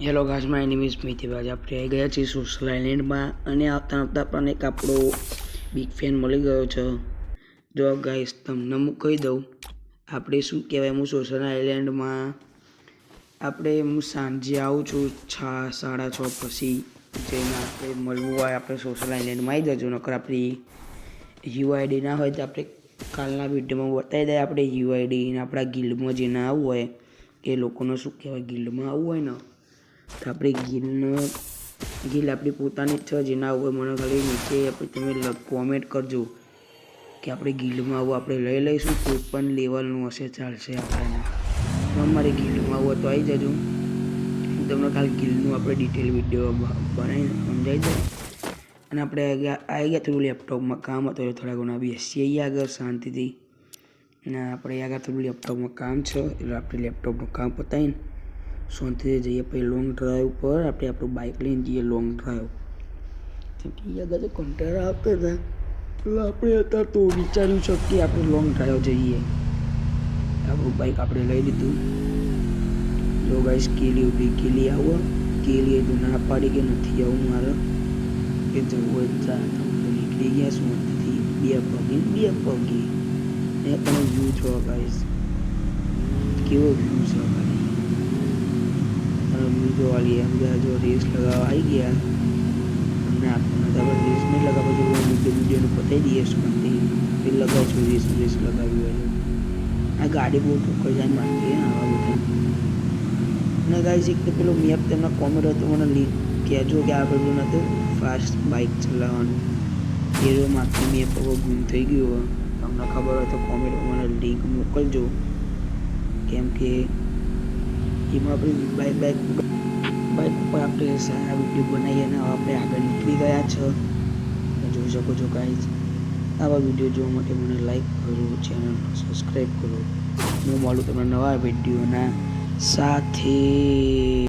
Hello guys, my name is Mithil. આજે આપણે આવી ગયા છીએ સોશિયલ આઇલેન્ડમાં અને આવતા આપણને એક આપણો બિગ ફેન મળી ગયો છે. જો ગાઈસ તમને હું કહી દઉં, આપણે શું કહેવાય, હું સોશિયલ આઇલેન્ડમાં હું સાંજે આવું છું 6:30 પછી. જેને આપણે મળવું હોય આપણે સોશિયલ આઇલેન્ડમાં આવી જજો. નકર આપણી યુઆઈડી ના હોય તો આપણે કાલના વિડીયોમાં બતાવી દઈએ આપણે યુઆઈડી ને આપણા ગિલ્ડમાં જે ના આવવું હોય એ લોકોને શું કહેવાય, ગિલ્ડમાં આવવું હોય ને તો આપણે ગિલ્ડ આપણી પોતાની જ છે. જે ના હોય મને ખાલી નીચે તમે કોમેન્ટ કરજો કે આપણે ગિલ્ડમાં આવું, આપણે લઈ લઈશું. કોઈ પણ લેવલનું હશે ચાલશે આપણને. અમારે ગિલ્ડમાં આવું તો આવી જજો. તમને ખાલી ગિલ્ડનું આપણે ડિટેલ વિડીયો બનાવીને સમજાવી દઈએ. અને આપણે આવી ગયા થોડું લેપટોપમાં કામ હતું થોડા ઘણા બેસીએ આગળ શાંતિથી. અને આપણે આગળ થોડું લેપટોપમાં કામ છે એટલે આપણે લેપટોપનું કામ પતાવીને શાંતિથી જઈએ. પછી લોંગ ડ્રાઈવ પર આપણું બાઇક લઈને જઈએ લોંગ ડ્રાઈવ. આગળ તો કંટાળા આવતા હતા એટલે આપણે અત્યારે તો વિચાર્યું છે કે આપણે લોંગ ડ્રાઈવ જઈએ. આપણું બાઇક આપણે લઈ લીધું. જો ગાઈસ કેલી આવો, કેલી તો ના પાડી કે નથી આવું મારે કે જવું હોય ચા નીકળી ગયા શાંતિથી બે પગે. એ તમે વ્યૂ છો ગાઈસ, કેવો વ્યૂ છે ભાઈ. વ્યૂ જોવા લઈએ બધા. જો રેસ લગાવવા આવી ગયા અને આપણને તો આપણે રેસ નહીં લગાવવા જોઈએ. વિડીયોનું પતાવી દઈએ શાંતિ. એ લગાવીશું રેસ લગાવી હોય. આ ગાડી બહુ ઠોકર જાય મારતી આવા બધા. અને ગાઈસ એક તો પેલો મેપ તેમના કોમેન્ટ હતો, મને લિંક કહેજો કે આ બધું નહોતું ફાસ્ટ બાઇક ચલાવવાનું. એ માથી મેપ હવે ગુમ થઈ ગયું હોય. તમને ખબર હોય તો કોમેન્ટમાં મને લિંક મોકલજો, કેમ કે એમાં આપણી બાઇક ઉપર આપણે સારા વિડીયો બનાવીએ અને આપણે આગળ નીકળી ગયા છે. જોઈ શકો છો ગાઈસ. આવા વિડીયો જોવા માટે મને લાઈક કરો, ચેનલ સબસ્ક્રાઈબ કરો. હું મળું તમને નવા વિડીયોના સાથે.